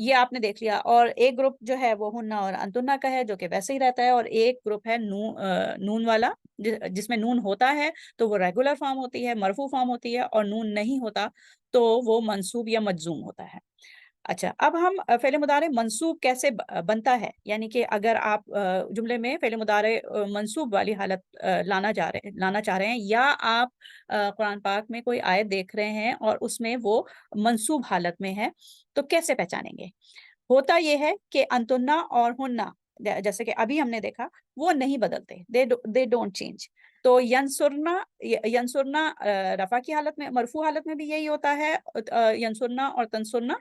یہ آپ نے دیکھ لیا. اور ایک گروپ جو ہے وہ ہننا اور انتنا کا ہے جو کہ ویسے ہی رہتا ہے, اور ایک گروپ ہے نون والا جس میں نون ہوتا ہے تو وہ ریگولر فارم ہوتی ہے, مرفوع فارم ہوتی ہے, اور نون نہیں ہوتا تو وہ منصوب یا مجزوم ہوتا ہے. اچھا, اب ہم فعل مضارع منصوب کیسے بنتا ہے, یعنی کہ اگر آپ جملے میں فعل مضارع منصوب والی حالت لانا چاہ رہے ہیں, یا آپ قرآن پاک میں کوئی آیت دیکھ رہے ہیں اور اس میں وہ منصوب حالت میں ہے, تو کیسے پہچانیں گے؟ ہوتا یہ ہے کہ انتنا اور ہننا, جیسے کہ ابھی ہم نے دیکھا, وہ نہیں بدلتے, they don't change. تو ینسرنا رفع کی حالت میں, مرفوع حالت میں بھی یہی ہوتا ہے, ینسرنا اور تنسرنا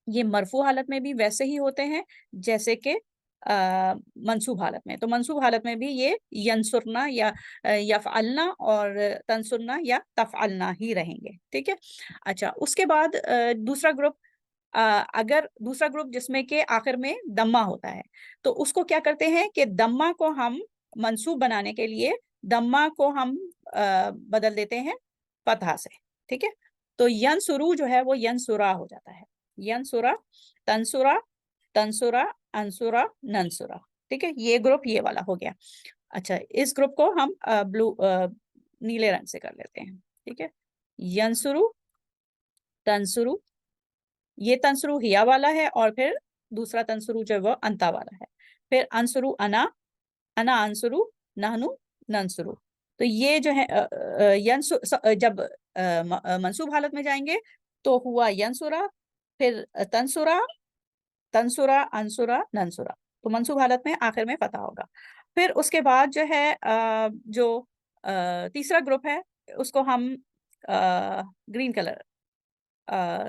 یہ مرفوع حالت میں بھی ویسے ہی ہوتے ہیں جیسے کہ منصوب حالت میں. تو منصوب حالت میں بھی یہ ینسرنا یا یفعلنا اور تنسرنا یا تفعلنا ہی رہیں گے, ٹھیک ہے. اچھا, اس کے بعد دوسرا گروپ, اگر دوسرا گروپ جس میں کہ آخر میں دمہ ہوتا ہے, تو اس کو کیا کرتے ہیں کہ دمہ کو ہم منصوب بنانے کے لیے دمہ کو ہم بدل دیتے ہیں فتحہ سے, ٹھیک ہے. تو ینسرو جو ہے وہ ینسرا ہو جاتا ہے, ینسرا, تنسرا, تنسرا, انسرا, ننسرا, ٹھیک ہے. یہ گروپ یہ والا ہو گیا. اچھا, اس گروپ کو ہم نیلے رنگ سے کر لیتے ہیں, ٹھیک ہے. ینسرو, تنسرو, یہ تنسرو ہیا والا ہے, اور پھر دوسرا تنسرو جو وہ انتا والا ہے. پھر انسرو انا, انا انسرو, نحنو ننسرو. تو یہ جو ہے جب منصوب حالت میں جائیں گے تو ہوا ینسرا, پھر تنسرا, تنسرا, انسرا, ننسرا. تو منصوب حالت میں آخر میں فتح ہوگا. پھر اس کے بعد جو ہے جو تیسرا گروپ ہے اس کو ہم گرین کلر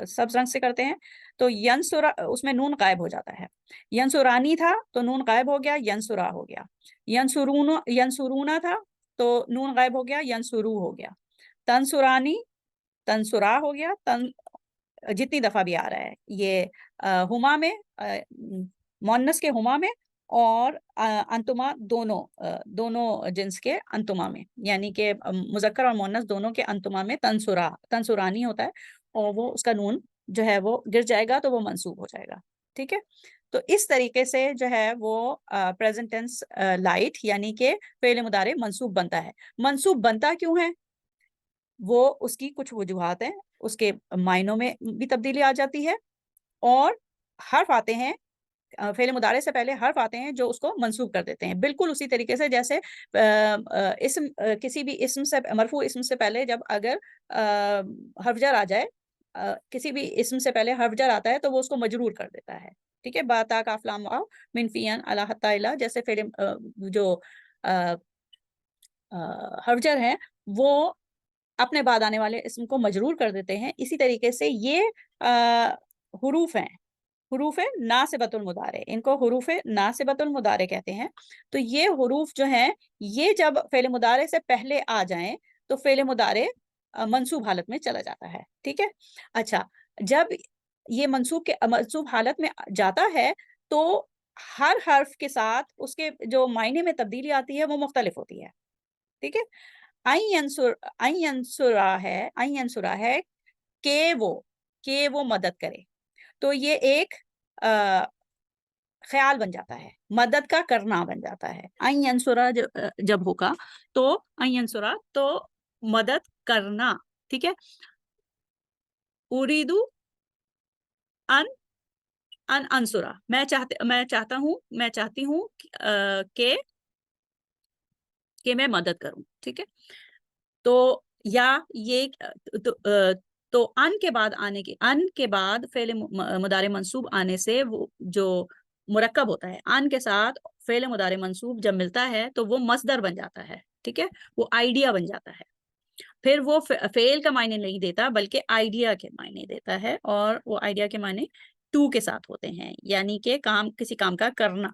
سبز رنگ سے کرتے ہیں. تو ینسرا, اس میں نون غائب ہو جاتا ہے. ینسرانی تھا تو نون غائب ہو گیا, ینسرا ہو گیا. ینسرونا تھا تو نون غائب ہو گیا, ینسرو ہو گیا. تنسرانی, تنسرا ہو گیا. جتنی دفعہ بھی آ رہا ہے یہ ہما میں, مونس کے ہما میں, اور انتما دونوں جنس کے انتما میں, یعنی کہ مذکر اور مونس دونوں کے انتما میں تنسرانی ہوتا ہے, اور وہ اس کا نون جو ہے وہ گر جائے گا تو وہ منصوب ہو جائے گا, ٹھیک ہے. تو اس طریقے سے جو ہے وہ پریزنٹ ٹینس لائٹ یعنی کہ فعل مضارع منصوب بنتا ہے. منصوب بنتا کیوں ہے؟ وہ اس کی کچھ وجوہات ہیں. اس کے معنوں میں بھی تبدیلی آ جاتی ہے, اور حرف آتے ہیں فعل مضارع سے پہلے, حرف آتے ہیں جو اس کو منصوب کر دیتے ہیں, بالکل اسی طریقے سے جیسے اسم, کسی بھی اسم سے, مرفوع اسم سے پہلے جب اگر حرف جر آ جائے, کسی بھی اسم سے پہلے حرف جر آتا ہے تو وہ اس کو مجرور کر دیتا ہے, ٹھیک ہے. باتا کاف لام واو من فیان الی حتی الی, جیسے فعل جو حرف جر ہیں وہ اپنے بعد آنے والے اسم کو مجرور کر دیتے ہیں. اسی طریقے سے یہ حروف ہیں, حروف ناصبۃ المضارع, ان کو حروف ناصبۃ المضارع کہتے ہیں. تو یہ حروف جو ہیں یہ جب فعل مضارع سے پہلے آ جائیں تو فعل مضارع منصوب حالت میں چلا جاتا ہے, ٹھیک ہے. اچھا, جب یہ منصوب حالت میں جاتا ہے تو ہر حرف کے ساتھ اس کے جو معنی میں تبدیلی آتی ہے وہ مختلف ہوتی ہے, ٹھیک ہے. اینسرا ہے کہ وہ مدد کرے, تو یہ ایک خیال بن جاتا ہے, مدد کا کرنا بن جاتا ہے. اینسرا جب ہوگا تو اینسرا تو مدد کرنا, ٹھیک ہے. اریدو ان انسرا, میں چاہتی ہوں کہ میں مدد کروں, ٹھیک ہے. تو یا یہ تو ان کے بعد فعل مضارع منصوب آنے سے وہ جو مرکب ہوتا ہے, ان کے ساتھ فعل مضارع منصوب جب ملتا ہے تو وہ مصدر بن جاتا ہے, ٹھیک ہے, وہ آئیڈیا بن جاتا ہے. پھر وہ فعل کا معنی نہیں دیتا بلکہ آئیڈیا کے معنی دیتا ہے, اور وہ آئیڈیا کے معنی ٹو کے ساتھ ہوتے ہیں, یعنی کہ کسی کام کا کرنا,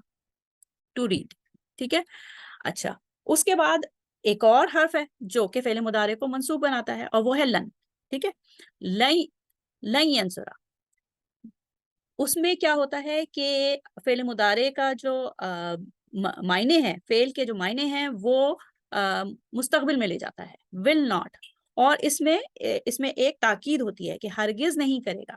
ٹو ریڈ, ٹھیک ہے. اچھا, اس کے بعد ایک اور حرف ہے جو کہ فعل مضارع کو منصوب بناتا ہے, اور وہ ہے لن, ٹھیک ہے. لن ینسرا, اس میں کیا ہوتا ہے کہ فعل مضارع کا جو معنی ہے, فعل کے جو معنی ہیں وہ مستقبل میں لے جاتا ہے, ول ناٹ, اور اس میں ایک تاکید ہوتی ہے کہ ہرگز نہیں کرے گا,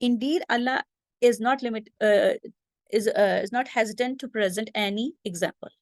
indeed Allah is not is not hesitant to present any example।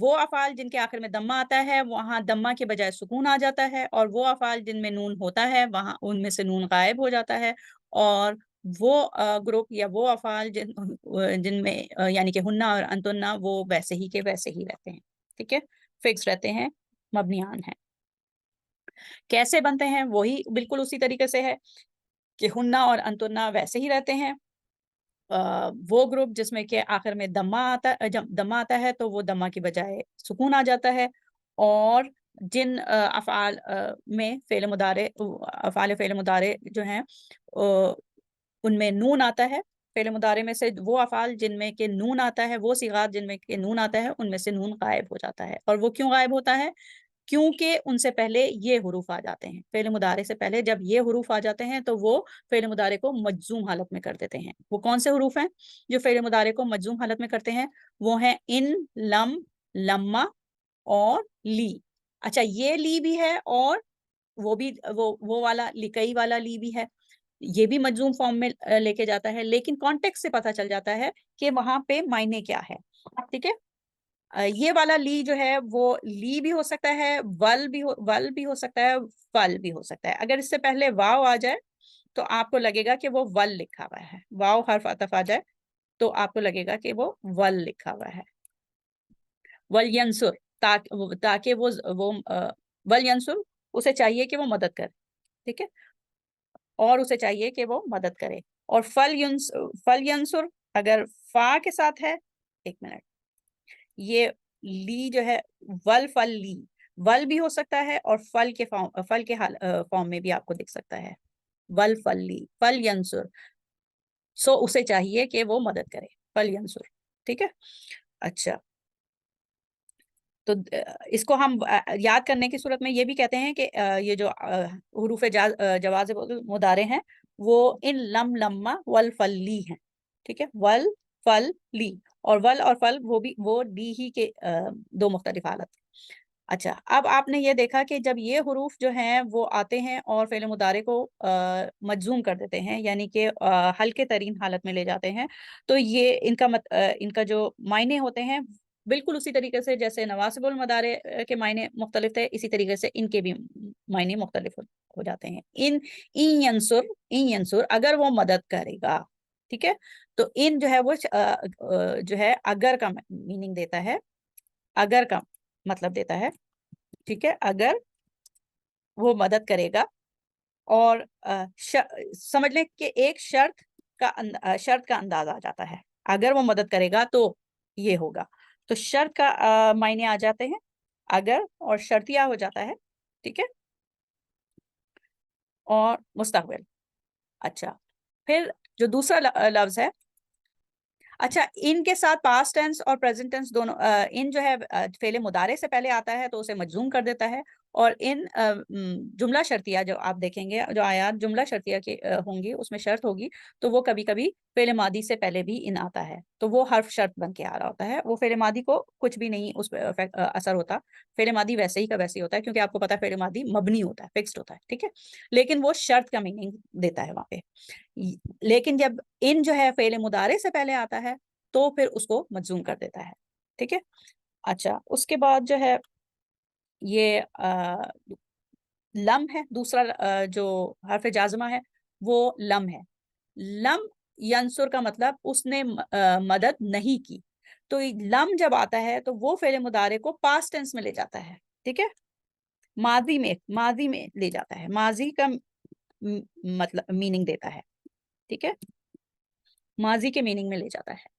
وہ افعال جن کے آخر میں دمہ آتا ہے وہاں دمہ کے بجائے سکون آ جاتا ہے، اور وہ افعال جن میں نون ہوتا ہے وہاں ان میں سے نون غائب ہو جاتا ہے، اور وہ گروپ یا وہ افعال جن میں یعنی کہ ہنہ اور انتنہ وہ ویسے ہی کے ویسے ہی رہتے ہیں، ٹھیک ہے، فکس رہتے ہیں، مبنیان ہیں۔ کیسے بنتے ہیں؟ وہی بالکل اسی طریقے سے ہے کہ ہنہ اور انتنہ ویسے ہی رہتے ہیں۔ وہ گروپ جس میں کہ آخر میں دمہ آتا ہے تو وہ دمہ کی بجائے سکون آ جاتا ہے، اور جن افعال میں افعال فعل مضارع جو ہیں ان میں نون آتا ہے، فعل مضارع میں سے وہ افعال جن میں کہ نون آتا ہے، وہ صیغات جن میں کہ نون آتا ہے، ان میں سے نون غائب ہو جاتا ہے۔ اور وہ کیوں غائب ہوتا ہے؟ کیونکہ ان سے پہلے یہ حروف آ جاتے ہیں، فعل مضارع سے پہلے جب یہ حروف آ جاتے ہیں تو وہ فعل مضارع کو مجزوم حالت میں کر دیتے ہیں۔ وہ کون سے حروف ہیں جو فعل مضارع کو مجزوم حالت میں کرتے ہیں؟ وہ ہیں ان، لم، لما اور لی۔ اچھا، یہ لی بھی ہے اور وہ بھی وہ والا لکئی والا لی بھی ہے، یہ بھی مجزوم فارم میں لے کے جاتا ہے، لیکن کانٹیکسٹ سے پتہ چل جاتا ہے کہ وہاں پہ معنی کیا ہے، ٹھیک ہے۔ یہ والا لی جو ہے وہ لی بھی ہو سکتا ہے، ول بھی ہو سکتا ہے، فل بھی ہو سکتا ہے۔ اگر اس سے پہلے واو آ جائے تو آپ کو لگے گا کہ وہ ول لکھا ہوا ہے، واو حرف عطف آ جائے تو آپ کو لگے گا کہ وہ ول لکھا ہوا ہے۔ ولینصر، تاکہ وہ ولینصر اسے چاہیے کہ وہ مدد کرے، ٹھیک ہے، اور اسے چاہیے کہ وہ مدد کرے۔ اور فلینصر اگر فا کے ساتھ ہے، ایک منٹ، یہ لی جو ہے ول فل لی، ول بھی ہو سکتا ہے اور فل کے فارم میں بھی آپ کو دکھ سکتا ہے، ول فل لی، فل ینصر، سو اسے چاہیے کہ وہ مدد کرے، فل ینصر، ٹھیک ہے۔ اچھا، تو اس کو ہم یاد کرنے کی صورت میں یہ بھی کہتے ہیں کہ یہ جو حروف جواز مضارع ہیں وہ ان لم، لما، ول فل لی ہیں، ٹھیک ہے، ول فل لی، اور ول اور فل وہ لی ہی کے دو مختلف حالت۔ اچھا، اب آپ نے یہ دیکھا کہ جب یہ حروف جو ہیں وہ آتے ہیں اور فعل مضارع کو مجزوم کر دیتے ہیں، یعنی کہ ہلکے ترین حالت میں لے جاتے ہیں، تو یہ ان کا جو معنی ہوتے ہیں بالکل اسی طریقے سے جیسے نواصب المضارع کے معنی مختلف تھے، اسی طریقے سے ان کے بھی معنی مختلف ہو جاتے ہیں۔ ان ینصر اگر وہ مدد کرے گا، ٹھیک ہے، تو ان جو ہے وہ جو ہے اگر کا میننگ دیتا ہے، اگر کا مطلب دیتا ہے، ٹھیک ہے، اگر وہ مدد کرے گا، اور سمجھ لیں کہ ایک شرط کا انداز آ جاتا ہے، اگر وہ مدد کرے گا تو یہ ہوگا، تو شرط کا معنی آ جاتے ہیں اگر، اور شرطیہ ہو جاتا ہے، ٹھیک ہے، اور مستقبل۔ اچھا، پھر جو دوسرا لفظ ہے، اچھا، ان کے ساتھ پاسٹ ٹینس اور پریزنٹ ٹینس دونوں، ان جو ہے فعل مضارع سے پہلے آتا ہے تو اسے مجزوم کر دیتا ہے، اور ان جملہ شرطیہ جو آپ دیکھیں گے، جو آیات جملہ شرطیہ کی ہوں گی اس میں شرط ہوگی، تو وہ کبھی کبھی فعل ماضی سے پہلے بھی ان آتا ہے، تو وہ حرف شرط بن کے آ رہا ہوتا ہے، وہ فعل ماضی کو کچھ بھی نہیں اس پہ اثر ہوتا، فعل ماضی ویسے ہی کا ویسے ہی ہوتا ہے، کیونکہ آپ کو پتا ہے فعل ماضی مبنی ہوتا ہے، فکسڈ ہوتا ہے، ٹھیک ہے، لیکن وہ شرط کا میننگ دیتا ہے وہاں پہ۔ لیکن جب ان جو ہے فعل مضارع سے پہلے آتا ہے تو پھر اس کو مجزوم کر دیتا ہے، ٹھیک ہے۔ اچھا، اس کے بعد جو ہے یہ لم ہے، دوسرا جو حرف جازمہ ہے وہ لم ہے۔ لم ینصر کا مطلب اس نے مدد نہیں کی، تو لم جب آتا ہے تو وہ فعل مضارع کو پاسٹ ٹینس میں لے جاتا ہے، ٹھیک ہے، ماضی میں لے جاتا ہے، ماضی کا مطلب میننگ دیتا ہے، ٹھیک ہے، ماضی کے میننگ میں لے جاتا ہے،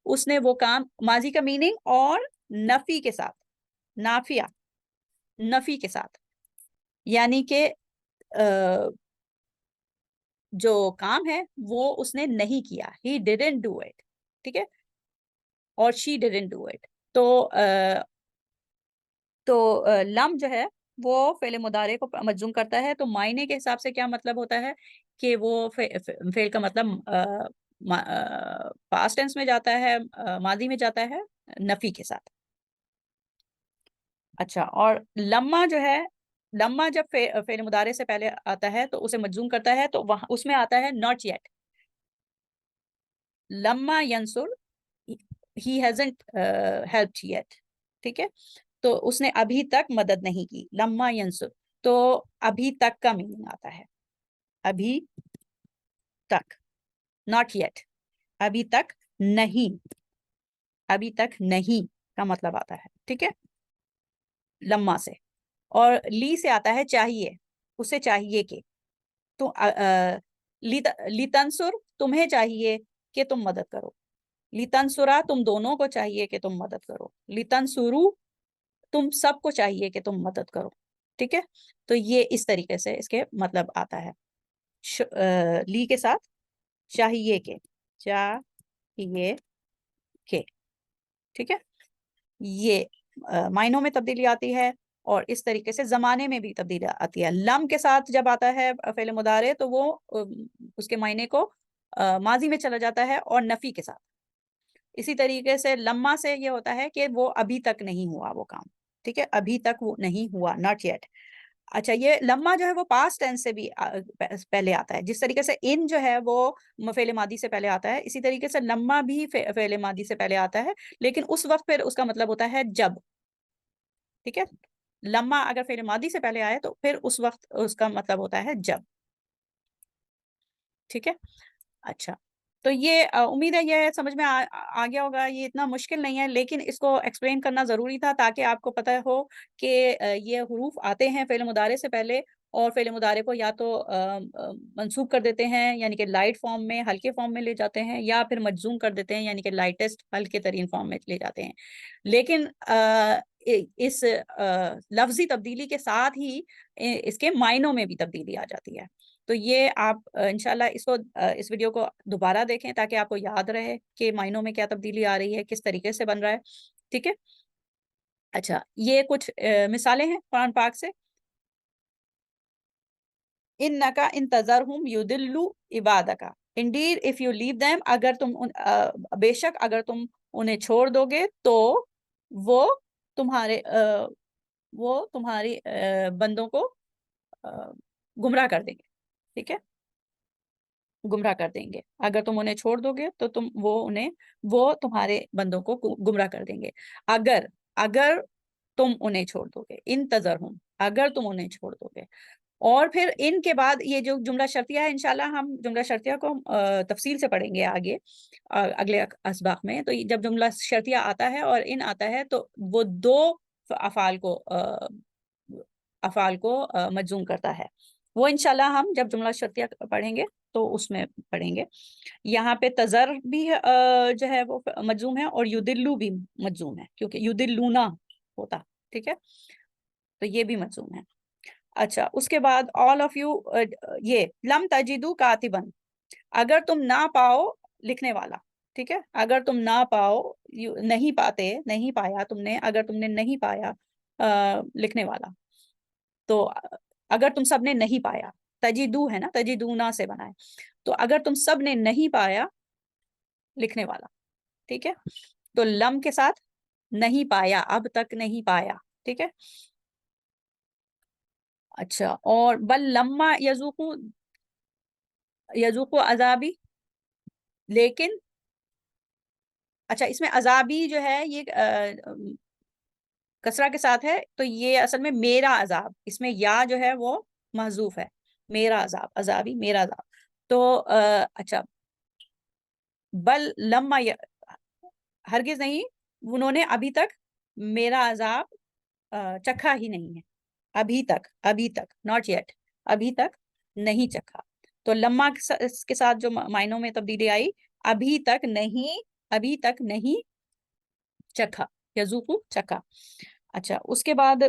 اس نے وہ کام، ماضی کا میننگ اور نفی کے ساتھ، نافیہ، نفی کے ساتھ، یعنی کہ جو کام ہے وہ اس نے نہیں کیا، he didn't do it، ٹھیک ہے، اور she didn't do it، تو لم جو ہے وہ فعل مضارع کو مجزوم کرتا ہے، تو معنی کے حساب سے کیا مطلب ہوتا ہے کہ وہ فعل کا مطلب پاسٹ ٹینس میں جاتا ہے، ماضی میں جاتا ہے نفی کے ساتھ۔ اچھا، اور لما جو ہے، لما جب فعل مضارع سے پہلے آتا ہے تو اسے مجزوم کرتا ہے، تو وہاں اس میں آتا ہے not yet، لما ینصر he hasn't helped yet، ٹھیک ہے. تو اس نے ابھی تک مدد نہیں کی. لما ینصر تو ابھی تک کا میننگ آتا ہے, ابھی تک, ناٹ یٹ, ابھی تک نہیں, ابھی تک نہیں کا مطلب آتا ہے. ٹھیک ہے, لما سے. اور لی سے آتا ہے چاہیے, اسے چاہیے کہ, تو لیتنسر تمہیں چاہیے کہ تم مدد کرو, لیتنسرا تم دونوں کو چاہیے کہ تم مدد کرو, لیتنسرو تم سب کو چاہیے کہ تم مدد کرو. ٹھیک ہے, تو یہ اس طریقے سے اس کے مطلب آتا ہے. لی کے ساتھ چاہیے کہ, چاہیے کہ. ٹھیک ہے, یہ معنوں میں تبدیلی آتی ہے اور اس طریقے سے زمانے میں بھی تبدیلی آتی ہے. لم کے ساتھ جب آتا ہے فعل مضارع تو وہ اس کے معنی کو ماضی میں چلا جاتا ہے اور نفی کے ساتھ. اسی طریقے سے لما سے یہ ہوتا ہے کہ وہ ابھی تک نہیں ہوا وہ کام. ٹھیک ہے, ابھی تک وہ نہیں ہوا, ناٹ یٹ. اچھا, یہ لما جو ہے وہ پاسٹ ٹینس سے بھی پہلے آتا ہے. جس طریقے سے ان جو ہے وہ فعل ماضی سے پہلے آتا ہے, اسی طریقے سے لما بھی فعل ماضی سے پہلے آتا ہے, لیکن اس وقت پھر اس کا مطلب ہوتا ہے جب. ٹھیک ہے, لما اگر فعل ماضی سے پہلے آئے تو پھر اس وقت اس کا مطلب ہوتا ہے جب. ٹھیک ہے, اچھا. تو یہ امید ہے یہ سمجھ میں آ گیا ہوگا. یہ اتنا مشکل نہیں ہے, لیکن اس کو ایکسپلین کرنا ضروری تھا تاکہ آپ کو پتہ ہو کہ یہ حروف آتے ہیں فعل مضارع سے پہلے, اور فعل مضارع کو یا تو منصوب کر دیتے ہیں یعنی کہ لائٹ فارم میں, ہلکے فارم میں لے جاتے ہیں, یا پھر مجزوم کر دیتے ہیں یعنی کہ لائٹسٹ ہلکے ترین فارم میں لے جاتے ہیں. لیکن اس لفظی تبدیلی کے ساتھ ہی اس کے معنوں میں بھی تبدیلی آ جاتی ہے. تو یہ آپ انشاءاللہ اس ویڈیو کو دوبارہ دیکھیں تاکہ آپ کو یاد رہے کہ معنوں میں کیا تبدیلی آ رہی ہے, کس طریقے سے بن رہا ہے. ٹھیک ہے, اچھا. یہ کچھ مثالیں ہیں قرآن پاک سے. اِنَّكَ إِن تَذَرْهُمْ يُضِلُّوا عِبَادَكَ, indeed if you leave them, اگر تم بے شک اگر تم انہیں چھوڑ دو گے تو وہ تمہارے بندوں کو گمراہ کر دیں گے. ٹھیک ہے, گمراہ کر دیں گے. اگر تم انہیں چھوڑ دو گے تو وہ تمہارے بندوں کو گمراہ کر دیں گے. اگر تم انہیں چھوڑ دو گے, انتظرہم, اگر تم انہیں چھوڑ دو گے. اور پھر ان کے بعد یہ جو جملہ شرطیہ ہے, انشاءاللہ ہم جملہ شرطیہ کو تفصیل سے پڑھیں گے آگے اگلے اسباق میں. تو جب جملہ شرطیہ آتا ہے اور ان آتا ہے تو وہ دو افعال کو مجزوم کرتا ہے. وہ انشاءاللہ ہم جب جملہ شرطیہ پڑھیں گے تو اس میں پڑھیں گے. یہاں پہ تذر بھی جو ہے وہ مجزوم ہے اور یدلو بھی مجزوم ہے کیونکہ یدلونا ہوتا. ٹھیک ہے, تو یہ بھی مجزوم ہے. اچھا, اس کے بعد all of you, یہ لم تجدو کاتبن, اگر تم نہ پاؤ لکھنے والا. ٹھیک ہے, اگر تم نہ پاؤ, نہیں پاتے, نہیں پایا تم نے, اگر تم نے نہیں پایا لکھنے والا, تو اگر تم سب نے نہیں پایا, تجدو ہے نا, تجدونا سے بنا ہے, تو اگر تم سب نے نہیں پایا لکھنے والا. ٹھیک ہے, تو لم کے ساتھ نہیں پایا, اب تک نہیں پایا. ٹھیک ہے, اچھا. اور بل لما یذوقو عذابی, لیکن اچھا اس میں عذابی جو ہے یہ کسرہ کے ساتھ ہے, تو یہ اصل میں میرا عذاب, اس میں یا جو ہے وہ محذوف ہے, میرا عذاب, عذابی میرا عذاب. تو اچھا, بل لما ہرگز نہیں, انہوں نے ابھی تک میرا عذاب چکھا ہی نہیں ہے. ابھی تک ناٹ یٹ, ابھی تک نہیں چکھا. تو لما کے ساتھ جو معنوں میں تبدیلی آئی, ابھی تک نہیں چکھا, یذوقو چکھا. اچھا, اس کے بعد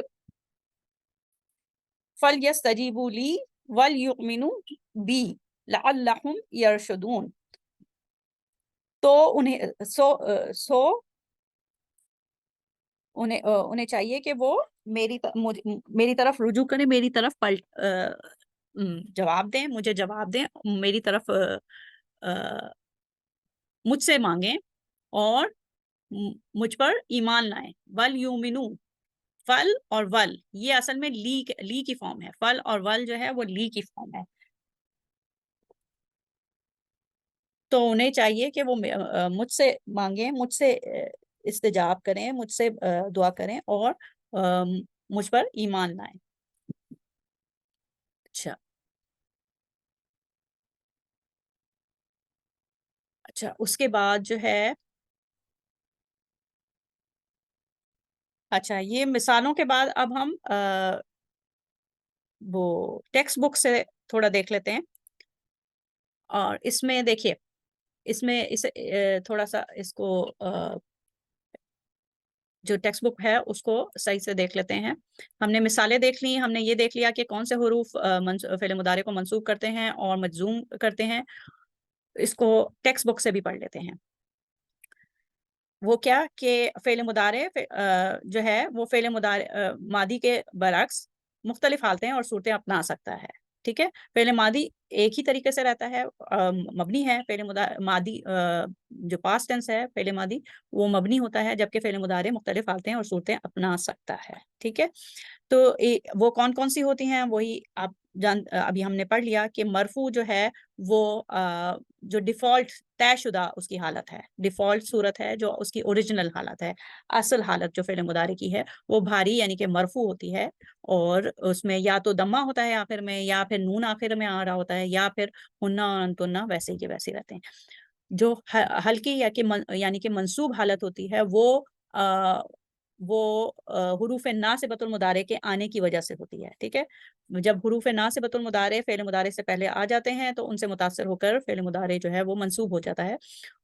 فَلْيَسْتَجِيبُوا لِي وَلْيُؤْمِنُوا بِي لَعَلَّهُمْ يَرْشُدُونَ, تو انہیں چاہیے کہ وہ میری طرف رجوع کریں, میری طرف جواب دیں, مجھے جواب دیں, میری طرف مجھ سے مانگیں اور مجھ پر ایمان لائیں. وَلْيُؤْمِنُوا, فل اور ول یہ اصل میں لی کی فارم ہے. فل اور ول جو ہے وہ لی کی فارم ہے. تو انہیں چاہیے کہ وہ مجھ سے مانگیں, مجھ سے استجاب کریں، مجھ سے دعا کریں اور مجھ پر ایمان لائیں. اچھا اچھا اس کے بعد جو ہے، اچھا یہ مثالوں کے بعد اب ہم وہ ٹیکسٹ بک سے تھوڑا دیکھ لیتے ہیں. اور اس میں دیکھیے، اس میں تھوڑا سا اس کو جو ٹیکسٹ بک ہے اس کو صحیح سے دیکھ لیتے ہیں. ہم نے مثالیں دیکھ لی، ہم نے یہ دیکھ لیا کہ کون سے حروف فعل مضارع کو منصوب کرتے ہیں اور مجزوم کرتے ہیں. اس کو ٹیکسٹ بک سے بھی پڑھ لیتے ہیں. وہ کیا کہ فعل مضارع جو ہے وہ فعل مضارع ماضی کے برعکس مختلف حالتیں اور صورتیں اپنا سکتا ہے. ٹھیک ہے، فعل ماضی ایک ہی طریقے سے رہتا ہے، مبنی ہے. فعل ماضی جو پاسٹ ٹینس ہے فعل ماضی وہ مبنی ہوتا ہے، جبکہ فعل مضارع مختلف حالتیں اور صورتیں اپنا سکتا ہے. ٹھیک ہے، تو وہ کون کون سی ہوتی ہیں وہی آپ ابھی ہم نے پڑھ لیا کہ مرفوع جو ہے وہ جو ڈیفالٹ طے شدہ اس کی حالت ہے، ڈیفالٹ صورت ہے جو اس کی اوریجنل حالت ہے، اصل حالت جو فعل مضارع کی ہے وہ بھاری یعنی کہ مرفوع ہوتی ہے. اور اس میں یا تو دمہ ہوتا ہے آخر میں، یا پھر نون آخر میں آ رہا ہوتا ہے، یا پھر ہنہ اور انتنہ ویسے ہی کے ویسے رہتے ہیں. جو ہلکی یعنی کہ منصوب حالت ہوتی ہے وہ حروف ناصبۃ المضارع کے آنے کی وجہ سے ہوتی ہے. ٹھیک ہے، جب حروف ناصبۃ المضارع فعل مضارع سے پہلے آ جاتے ہیں تو ان سے متاثر ہو کر فعل مضارع جو ہے وہ منصوب ہو جاتا ہے.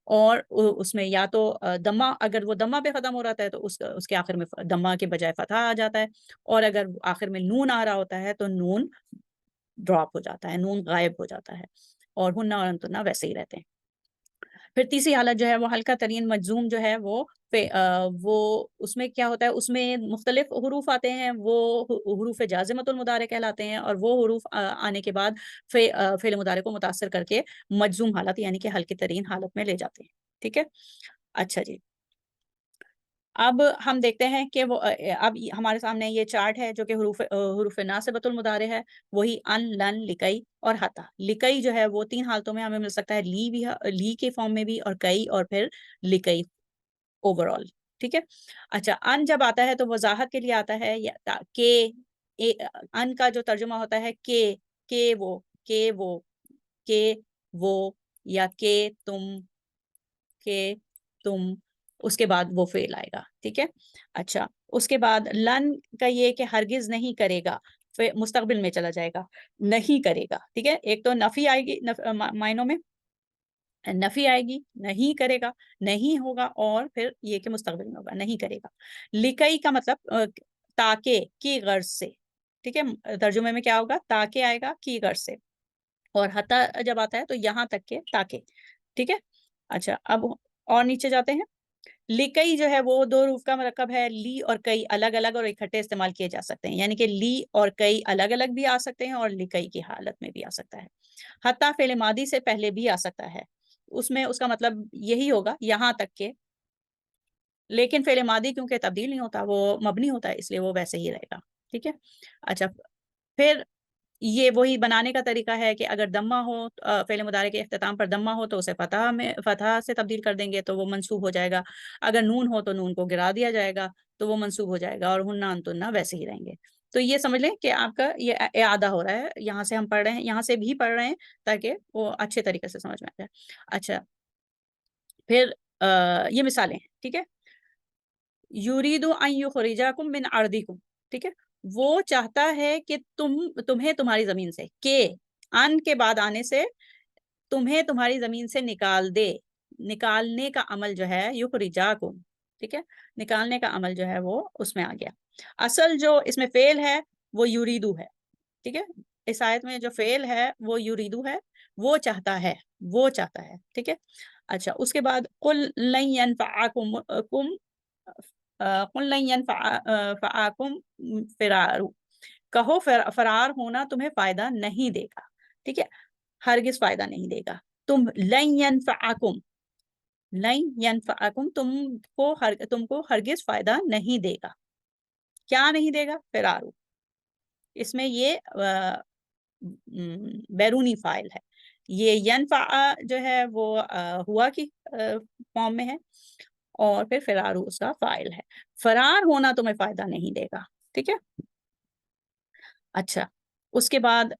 اور اس میں یا تو دمہ، اگر وہ دمہ پہ ختم ہو رہا ہے تو اس کے آخر میں دمہ کے بجائے فتح آ جاتا ہے. اور اگر آخر میں نون آ رہا ہوتا ہے تو نون ڈراپ ہو جاتا ہے، نون غائب ہو جاتا ہے. اور ہنہ اور انتنہ ویسے ہی رہتے ہیں. پھر تیسری حالت جو ہے وہ ہلکا ترین مجزوم جو ہے وہ اس میں کیا ہوتا ہے، اس میں مختلف حروف آتے ہیں، وہ حروف جازمۃ المضارع کہلاتے ہیں. اور وہ حروف آنے کے بعد فعل مضارع کو متاثر کر کے مجزوم حالت یعنی کہ ہلکی ترین حالت میں لے جاتے ہیں. ٹھیک ہے، اچھا جی. اب ہم دیکھتے ہیں کہ وہ اب ہمارے سامنے یہ چارٹ ہے جو کہ حروف ناصبۃ المضارع ہے، وہی ان، لن، لکئی اور حتی. لکئی جو ہے وہ تین حالتوں میں ہمیں مل سکتا ہے، لی کے فارم میں بھی، اور کئی، اور پھر لکئی اوور آل. ٹھیک ہے، اچھا ان جب آتا ہے تو وضاحت کے لیے آتا ہے کہ ان کا جو ترجمہ ہوتا ہے کہ وہ یا کہ تم اس کے بعد وہ فعل آئے گا. ٹھیک ہے، اچھا اس کے بعد لن کا یہ کہ ہرگز نہیں کرے گا، مستقبل میں چلا جائے گا، نہیں کرے گا. ٹھیک ہے، ایک تو نفی آئے گی، معنوں میں نفی آئے گی، نہیں کرے گا، نہیں ہوگا، اور پھر یہ کہ مستقبل میں ہوگا، نہیں کرے گا. لکئی کا مطلب تاکہ کی غرض سے. ٹھیک ہے، ترجمے میں کیا ہوگا، تاکہ آئے گا کی غرض سے. اور حتی جب آتا ہے تو یہاں تک کہ تاکہ. ٹھیک ہے، اچھا اب اور نیچے جاتے ہیں. لکئی جو ہے وہ دو حروف کا مرکب ہے. لی اور کئی الگ الگ اور اکٹھے استعمال کیے جا سکتے ہیں، یعنی کہ لی اور کئی الگ الگ بھی آ سکتے ہیں اور لکئی کی حالت میں بھی آ سکتا ہے. حتی فعل ماضی سے پہلے بھی آ سکتا ہے، اس میں اس کا مطلب یہی ہوگا یہاں تک کہ. لیکن فعل ماضی کیونکہ تبدیل نہیں ہوتا، وہ مبنی ہوتا ہے، اس لیے وہ ویسے ہی رہے گا. ٹھیک ہے، اچھا پھر یہ وہی بنانے کا طریقہ ہے کہ اگر دمہ ہو، فعل مضارع کے اختتام پر دمہ ہو تو اسے فتح سے تبدیل کر دیں گے تو وہ منصوب ہو جائے گا. اگر نون ہو تو نون کو گرا دیا جائے گا تو وہ منصوب ہو جائے گا. اور ہنہ انتنہ ویسے ہی رہیں گے. تو یہ سمجھ لیں کہ آپ کا یہ اعادہ ہو رہا ہے، یہاں سے ہم پڑھ رہے ہیں، یہاں سے بھی پڑھ رہے ہیں تاکہ وہ اچھے طریقے سے سمجھ میں آ جائے. اچھا پھر یہ مثالیں ہیں. ٹھیک ہے، یریدو ان یخرجکم من ارضکم. ٹھیک ہے، وہ چاہتا ہے کہ تمہیں تمہاری زمین سے، کہ ان کے بعد آنے سے تمہیں تمہاری زمین سے نکال دے. نکالنے کا عمل جو ہے یخرجکم. ٹھیک ہے، نکالنے کا عمل جو ہے وہ اس میں آ گیا. اصل جو اس میں فعل ہے وہ یریدو ہے. ٹھیک ہے، اس آیت میں جو فعل ہے وہ یریدو ہے، وہ چاہتا ہے، وہ چاہتا ہے. ٹھیک ہے، اچھا اس کے بعد قل لن ينفعکم قل لن ينفعکم فرار. کہو فرار ہونا تمہیں فائدہ نہیں دے گا. ٹھیک ہے، ہرگز فائدہ نہیں دے گا. لن ينفعکم تم کو ہرگز فائدہ نہیں دے گا. کیا نہیں دے گا، فرارو. اس میں یہ بیرونی فاعل ہے. یہ ینفع جو ہے وہ ہوا کی فارم میں ہے، اور پھر فرار اس کا فاعل ہے. فرار ہونا تمہیں فائدہ نہیں دے گا. ٹھیک ہے. اچھا اس کے بعد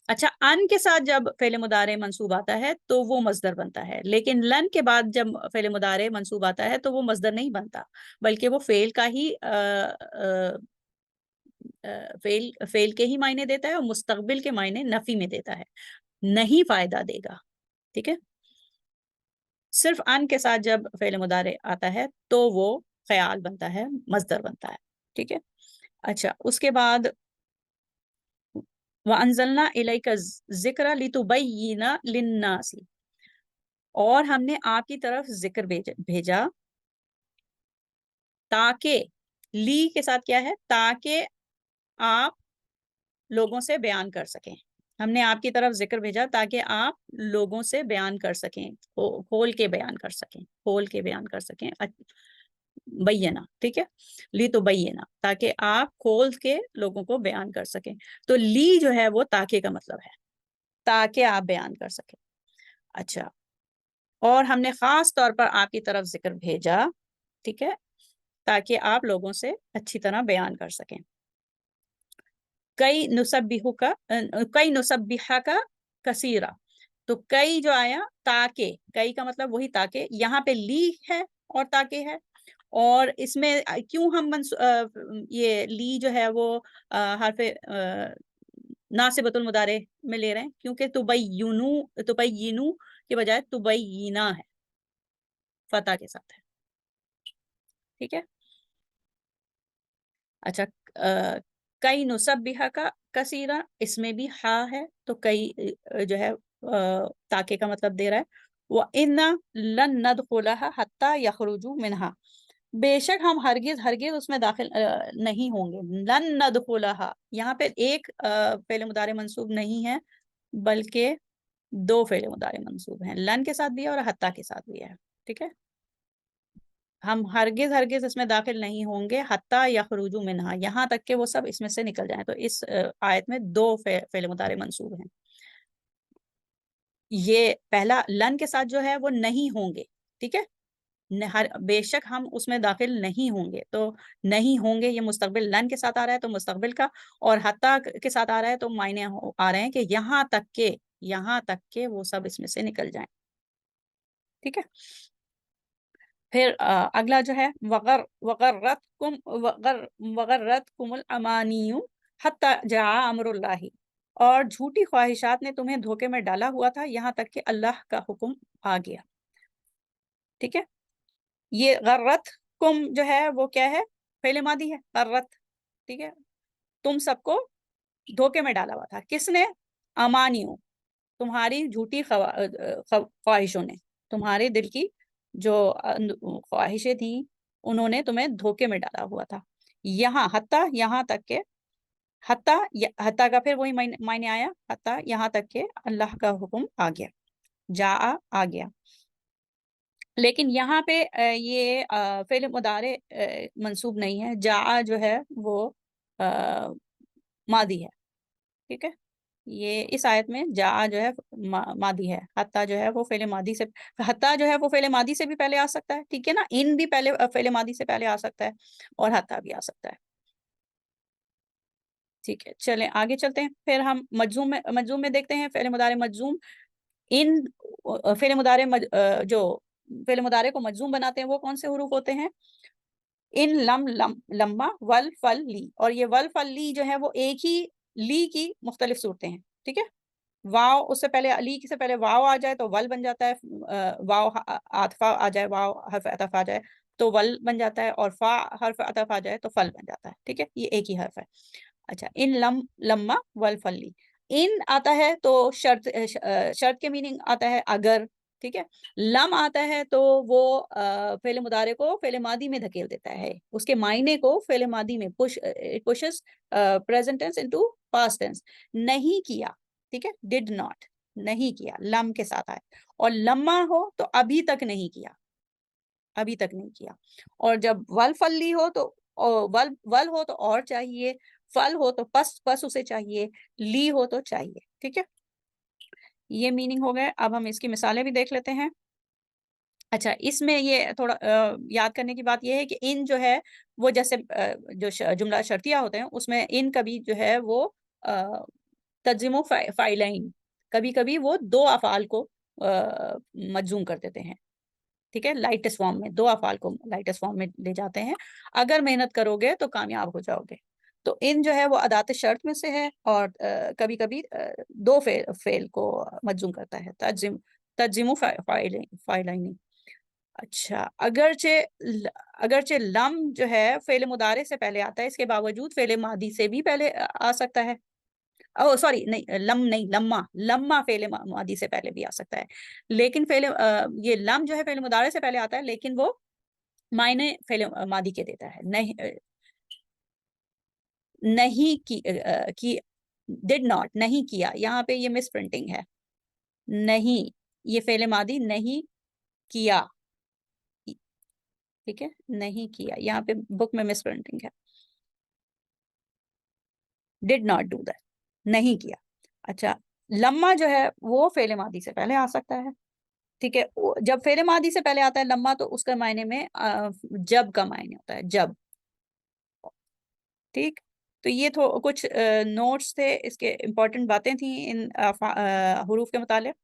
اچھا ان کے ساتھ جب فعل مضارع منصوب آتا ہے تو وہ مصدر بنتا ہے، لیکن لن کے بعد جب فعل مضارع منصوب آتا ہے تو وہ مصدر نہیں بنتا، بلکہ وہ فعل کا ہی فعل کے ہی معنی دیتا ہے اور مستقبل کے معنی نفی میں دیتا ہے، نہیں فائدہ دے گا. ٹھیک ہے. صرف ان کے ساتھ جب فعل مضارع آتا ہے تو وہ فعال بنتا ہے، مصدر بنتا ہے. ٹھیک ہے. اچھا اس کے بعد وَأَنزَلْنَا إِلَيْكَ الذِّكْرَ لِتُبَيِّنَ لِلنَّاسِ، اور ہم نے آپ کی طرف ذکر بھیجا تاکہ، لی کے ساتھ کیا ہے، تاکہ آپ لوگوں سے بیان کر سکیں. ہم نے آپ کی طرف ذکر بھیجا تاکہ آپ لوگوں سے بیان کر سکیں، کھول کے بیان کر سکیں، کھول کے بیان کر سکیں. بینا. ٹھیک ہے. لی تو بینا، تاکہ آپ کھول کے لوگوں کو بیان کر سکیں. تو لی جو ہے وہ تاکہ کا مطلب ہے، تاکہ آپ بیان کر سکیں. اچھا اور ہم نے خاص طور پر آپ کی طرف ذکر بھیجا، ٹھیک ہے، تاکہ آپ لوگوں سے اچھی طرح بیان کر سکیں. کئی نسبحہ کا کثیرہ، تو کئی جو آیا تاکہ، کئی کا مطلب وہی تاکہ، یہاں پہ لی ہے اور تاکہ ہے. اور اس میں کیوں ہم یہ لی جو ہے وہ حرف ناصبۃ المضارع میں لے رہے ہیں؟ کیونکہ تبینو کے بجائے تبینا ہے، فتح کے ساتھ ہے. ٹھیک ہے. اچھا کئی نسبحہ کا کثیرہ، اس میں بھی ہا ہے تو کئی جو ہے تاکہ کا مطلب دے رہا ہے. وَإِنَّا لَن نَدْخُلَهَا حَتَّى يَخْرُجُوا مِنْهَا، بے شک ہم ہرگز اس میں داخل نہیں ہوں گے. لن ندخلها، یہاں پہ ایک فعل مضارع منصوب نہیں ہے بلکہ دو فعل مضارع منصوب ہیں، لن کے ساتھ بھی ہے اور حتی کے ساتھ بھی ہے. ٹھیک ہے. ہم ہرگز اس میں داخل نہیں ہوں گے حتی یخرجوا منہا، یہاں تک کہ وہ سب اس میں سے نکل جائیں. تو اس آیت میں دو فعل مضارع منصوب ہیں. یہ پہلا لن کے ساتھ جو ہے وہ نہیں ہوں گے. ٹھیک ہے. بے شک ہم اس میں داخل نہیں ہوں گے، تو نہیں ہوں گے یہ مستقبل لن کے ساتھ آ رہا ہے تو مستقبل کا، اور حتی کے ساتھ آ رہا ہے تو معنی آ رہے ہیں کہ یہاں تک کہ وہ سب اس میں سے نکل جائیں. ٹھیک ہے. پھر اگلا جو ہے وغرتکم الامانی حتی جاء امر اللہ، اور جھوٹی خواہشات نے تمہیں دھوکے میں ڈالا ہوا تھا یہاں تک کہ اللہ کا حکم آ گیا. ٹھیک ہے. یہ غرت کم جو ہے وہ کیا ہے، فعل ماضی ہے، غرت. ٹھیک ہے. تم سب کو دھوکے میں ڈالا ہوا تھا، کس نے؟ امانیوں، تمہاری جھوٹی خواہشوں نے، تمہارے دل کی جو خواہشیں تھیں انہوں نے تمہیں دھوکے میں ڈالا ہوا تھا. یہاں تک کہ حتی کا پھر وہی معنی آیا، حتی یہاں تک کہ اللہ کا حکم آ گیا، آ گیا. لیکن یہاں پہ یہ فعل مضارع منصوب نہیں ہے، جاء جو ہے وہ ماضی ہے. ٹھیک ہے. یہ اس آیت میں جاء جو ہے ماضی ہے، حتی جو ہے وہ فعل ماضی سے، حتی جو ہے وہ فعل ماضی سے بھی پہلے آ سکتا ہے. ٹھیک ہے نا. ان بھی پہلے فعل ماضی سے پہلے آ سکتا ہے اور حتی بھی آ سکتا ہے. ٹھیک ہے. چلیں آگے چلتے ہیں. پھر ہم مجزوم میں دیکھتے ہیں. فعل مضارع مجزوم، ان فعل مضارع جو فعل مضارع کو مجزوم بناتے ہیں وہ کون سے حروف ہوتے ہیں؟ ان، لما، ول، فل، لی. اور یہ ول، فل، لی جو ہے وہ ایک ہی لی کی مختلف صورتیں ہیں. ٹھیک ہے. واو اس سے پہلے، لی سے پہلے واو آ جائے تو ول بن جاتا ہے، واو عاطفہ آ جائے، واو حرف عطف آ جائے تو ول بن جاتا ہے، اور فا حرف عطف آ جائے تو فل بن جاتا ہے. ٹھیک ہے. یہ ایک ہی حرف ہے. اچھا ان لما ول فل لی. ان آتا ہے تو شرط کے میننگ آتا ہے اگر. ٹھیک ہے. لم آتا ہے تو وہ فعل مضارع کو فعل ماضی میں دھکیل دیتا ہے، اس کے معنی کو فعل ماضی میں pushes present tense into past tense. نہیں کیا. ٹھیک ہے. did not، نہیں کیا، لم کے ساتھ آئے. اور لما ہو تو ابھی تک نہیں کیا، ابھی تک نہیں کیا. اور جب ول فلی ہو تو ول ہو تو اور چاہیے، فل ہو تو پس اسے چاہیے، لی ہو تو چاہیے. ٹھیک ہے. یہ میننگ ہو گئے. اب ہم اس کی مثالیں بھی دیکھ لیتے ہیں. اچھا، اس میں یہ تھوڑا یاد کرنے کی بات یہ ہے کہ ان جو ہے وہ جیسے جو جملہ شرطیہ ہوتے ہیں اس میں ان کبھی جو ہے وہ تجزم و فاعلین، کبھی کبھی وہ دو افعال کو مجزوم کر دیتے ہیں، ٹھیک ہے، لائٹس فارم میں، دو افعال کو لائٹس فارم میں لے جاتے ہیں. اگر محنت کرو گے تو کامیاب ہو جاؤ گے. تو ان جو ہے وہ ادات شرط میں سے ہے، اور کبھی کبھی دو فعل کو مجزوم کرتا ہے، تجزم و فاعلین. اچھا، اگرچہ لم جو ہے فعل مضارع سے پہلے آتا ہے، اس کے باوجود فعل ماضی سے بھی پہلے آ سکتا ہے. او سوری، نہیں لم نہیں، لما فعل ماضی سے پہلے بھی آ سکتا ہے. لیکن یہ لم جو ہے فعل مضارع سے پہلے آتا ہے، لیکن وہ معنی فعل ماضی کے دیتا ہے. نہیں کی ڈڈ ناٹ، نہیں کیا، یہاں پہ یہ مس پرنٹنگ ہے. نہیں، یہ فعل ماضی نہیں کیا، ٹھیک ہے، نہیں کیا، یہاں پہ بک میں مس پرنٹنگ ہے. ڈڈ ناٹ ڈو دیٹ، نہیں کیا. اچھا، لما جو ہے وہ فعل ماضی سے پہلے آ سکتا ہے، ٹھیک ہے. جب فعل ماضی سے پہلے آتا ہے لما تو اس کا معنی میں جب کا معنی ہوتا ہے، جب، ٹھیک. تو یہ کچھ نوٹس تھے، اس کے امپورٹنٹ باتیں تھیں ان حروف کے متعلق.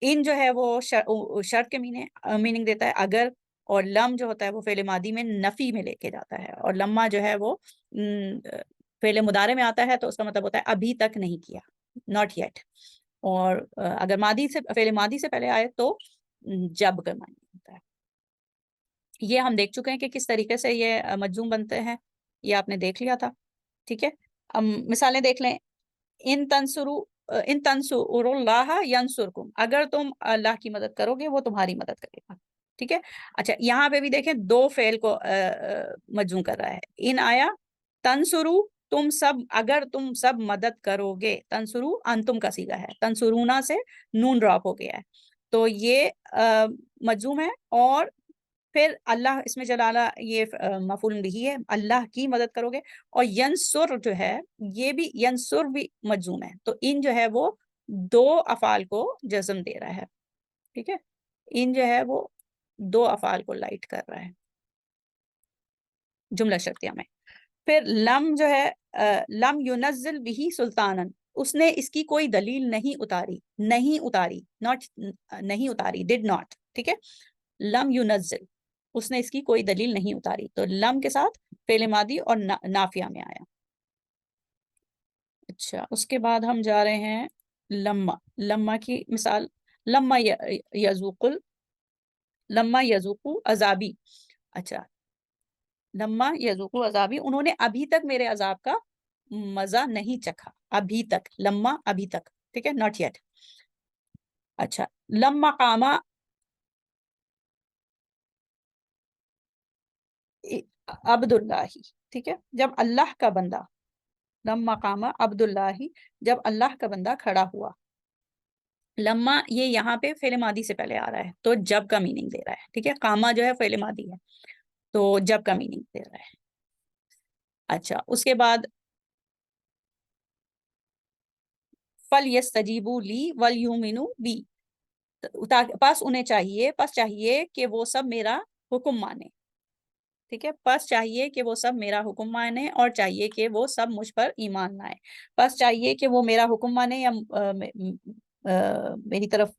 ان جو ہے وہ شرط کے میننگ دیتا ہے اگر، اور لم جو ہوتا ہے وہ فعل ماضی میں نفی میں لے کے جاتا ہے، اور لما جو ہے وہ فعل مضارع میں آتا ہے تو اس کا مطلب ہوتا ہے ابھی تک نہیں کیا، ناٹ یٹ. اور اگر فعل ماضی سے پہلے آئے تو جب کا معنی ہوتا ہے. یہ ہم دیکھ چکے ہیں کہ کس طریقے سے یہ مجزوم بنتے ہیں، یہ آپ نے دیکھ لیا تھا، ٹھیک ہے. مثالیں دیکھ لیں. ان تنصروا اللہ ینصرکم، اگر تم اللہ کی مدد کرو گے وہ تمہاری مدد کرے گا، ٹھیک ہے. اچھا، یہاں پہ بھی دیکھیں دو فعل کو مجزوم کر رہا ہے. ان آیا تنصرو، تم سب، اگر تم سب مدد کرو گے. تنصرو انتم کا صیغہ ہے، تنصرونا سے نون ڈراپ ہو گیا ہے، تو یہ مجزوم ہے. اور پھر اللہ، اس میں جلالہ یہ مفعول بھی ہے، اللہ کی مدد کرو گے. اور ینصر جو ہے یہ بھی، ینصر بھی مجزوم ہے، تو ان جو ہے وہ دو افعال کو جزم دے رہا ہے، ٹھیک ہے. ان جو ہے وہ دو افعال کو لائٹ کر رہا ہے جملہ شرطیہ میں. پھر لم جو ہے لم ينزل به سلطانن، اس نے اس کی کوئی دلیل نہیں اتاری، نہیں اتاری، ناٹ نہیں اتاری، ڈڈ ناٹ، ٹھیک ہے. لم ينزل، اس نے اس کی کوئی دلیل نہیں اتاری، تو لم کے ساتھ فعل ماضی اور نافیہ میں آیا. اچھا، اس کے بعد ہم جا رہے ہیں لما کی مثال. لما یذوق عذابی. اچھا، لما یذوق عذابی، انہوں نے ابھی تک میرے عذاب کا مزہ نہیں چکھا. ابھی تک، لما ابھی تک، ٹھیک ہے، ناٹ یٹ. اچھا، لما قاما عبد اللہ، ٹھیک ہے، جب اللہ کا بندہ، لما قام عبد اللہ، جب اللہ کا بندہ کھڑا ہوا. لما یہ یہاں پہ فعل ماضی سے پہلے آ رہا ہے تو جب کا میننگ دے رہا ہے، ٹھیک ہے. قاما جو ہے فعل ماضی ہے تو جب کا میننگ دے رہا ہے. اچھا، اس کے بعد فَلْيَسْتَجِيبُوا لِي وَلْيُؤْمِنُوا بِي، پس چاہیے کہ وہ سب میرا حکم مانے، ٹھیک ہے. پس چاہیے کہ وہ سب میرا حکم مانے، اور چاہیے کہ وہ سب مجھ پر ایمان لائیں. پس چاہیے کہ وہ میرا حکم مانے یا میری طرف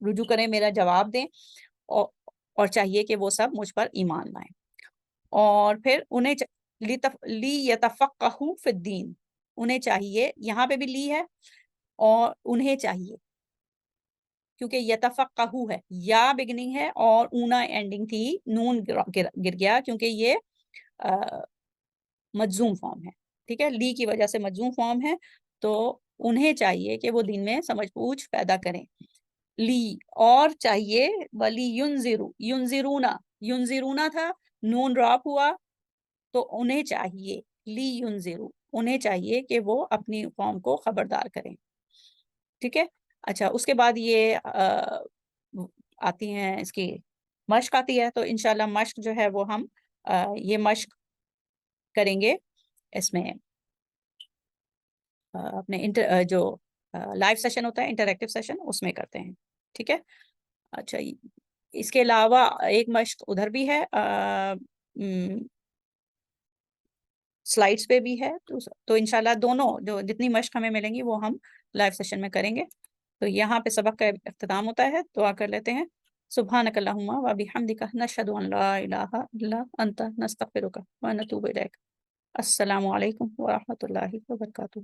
رجوع کریں، میرا جواب دیں، اور چاہیے کہ وہ سب مجھ پر ایمان لائیں. اور پھر انہیں لی یتفقہوا فی الدین، انہیں چاہیے، یہاں پہ بھی لی ہے، اور انہیں چاہیے، کیونکہ یتفقہو ہے، یا بگننگ ہے اور اونا اینڈنگ تھی، نون گر گیا کیونکہ یہ مجزوم فارم ہے، ٹھیک ہے. لی کی وجہ سے مجزوم فارم ہے، تو انہیں چاہیے کہ وہ دین میں سمجھ بوجھ پیدا کریں. لی، اور چاہیے، ولی ینذرو، ینذرونا، ینذرونا تھا، نون ڈراپ ہوا، تو انہیں چاہیے، لی ینذرو، انہیں چاہیے کہ وہ اپنی قوم کو خبردار کریں، ٹھیک ہے. اچھا، اس کے بعد یہ آتی ہیں، اس کی مشق آتی ہے، تو انشاءاللہ مشق جو ہے وہ ہم یہ مشق کریں گے اس میں اپنے جو لائیو سیشن ہوتا ہے، انٹریکٹیو سیشن، اس میں کرتے ہیں، ٹھیک ہے. اچھا، اس کے علاوہ ایک مشق ادھر بھی ہے، سلائڈس پہ بھی ہے، تو انشاءاللہ دونوں جو جتنی مشق ہمیں ملیں گی وہ ہم لائیو سیشن میں کریں گے۔ تو یہاں پہ سبق کا اختتام ہوتا ہے، دعا کر لیتے ہیں۔ سبحانک اللہم و بحمدک نشہد ان لا الہ الا انت نستغفرک و نتوب الیک۔ السلام علیکم ورحمۃ اللہ وبرکاتہ۔